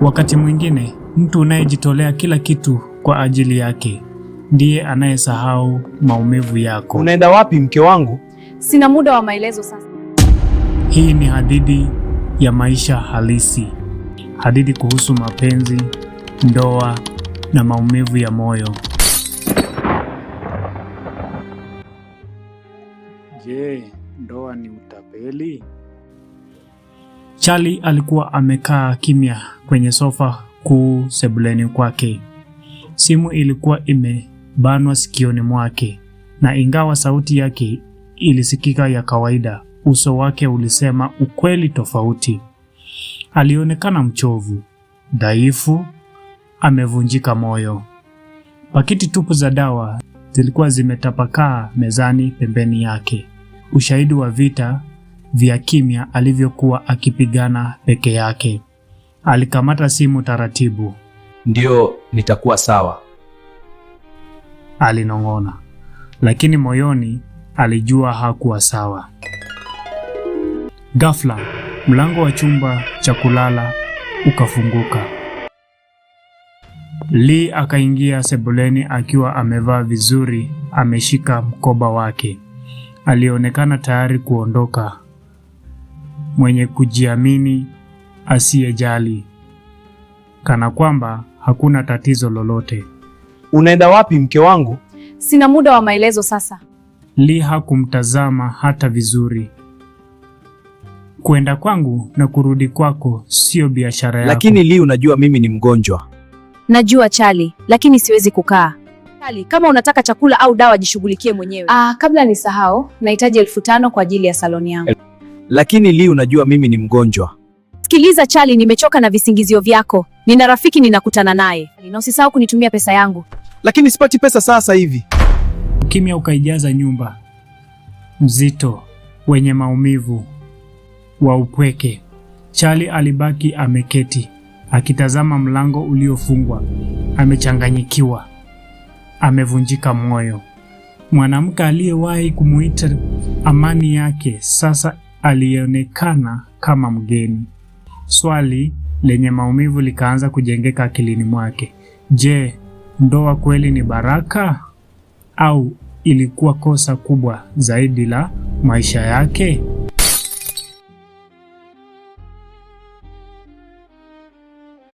Wakati mwingine, mtu unayejitolea kila kitu kwa ajili yake ndiye anayesahau maumivu yako. Unaenda wapi mke wangu? Sina muda wa maelezo sasa. Hii ni hadithi ya maisha halisi. Hadithi kuhusu mapenzi, ndoa na maumivu ya moyo. Je, ndoa ni utapeli? Charlie alikuwa amekaa kimya kwenye sofa kuu sebuleni kwake. Simu ilikuwa imebanwa sikioni mwake, na ingawa sauti yake ilisikika ya kawaida, uso wake ulisema ukweli tofauti. Alionekana mchovu, dhaifu, amevunjika moyo. Pakiti tupu za dawa zilikuwa zimetapakaa mezani pembeni yake, ushahidi wa vita vya kimya alivyokuwa akipigana peke yake. Alikamata simu taratibu. Ndio, nitakuwa sawa, alinong'ona, lakini moyoni alijua hakuwa sawa. Ghafla, mlango wa chumba cha kulala ukafunguka. Lee akaingia sebuleni akiwa amevaa vizuri, ameshika mkoba wake. Alionekana tayari kuondoka, mwenye kujiamini, asiyejali, kana kwamba hakuna tatizo lolote. Unaenda wapi mke wangu? Sina muda wa maelezo sasa. Lee hakumtazama hata vizuri. Kwenda kwangu na kurudi kwako sio biashara yako. Lakini Lee, unajua mimi ni mgonjwa. Najua Charlie, lakini siwezi kukaa. Charlie, kama unataka chakula au dawa jishughulikie mwenyewe. Kabla nisahau, nahitaji 5,000 kwa ajili ya saloni yangu. Lakini Lee, unajua mimi ni mgonjwa. Sikiliza Charlie, nimechoka na visingizio vyako. Nina rafiki ninakutana naye. Na usisahau kunitumia pesa yangu. Lakini sipati pesa sasa hivi. Kimya ukaijaza nyumba, mzito, wenye maumivu wa upweke. Charlie alibaki ameketi, akitazama mlango uliofungwa, amechanganyikiwa, amevunjika moyo. Mwanamke aliyewahi kumuita amani yake sasa alionekana kama mgeni. Swali lenye maumivu likaanza kujengeka akilini mwake. Je, ndoa kweli ni baraka au ilikuwa kosa kubwa zaidi la maisha yake?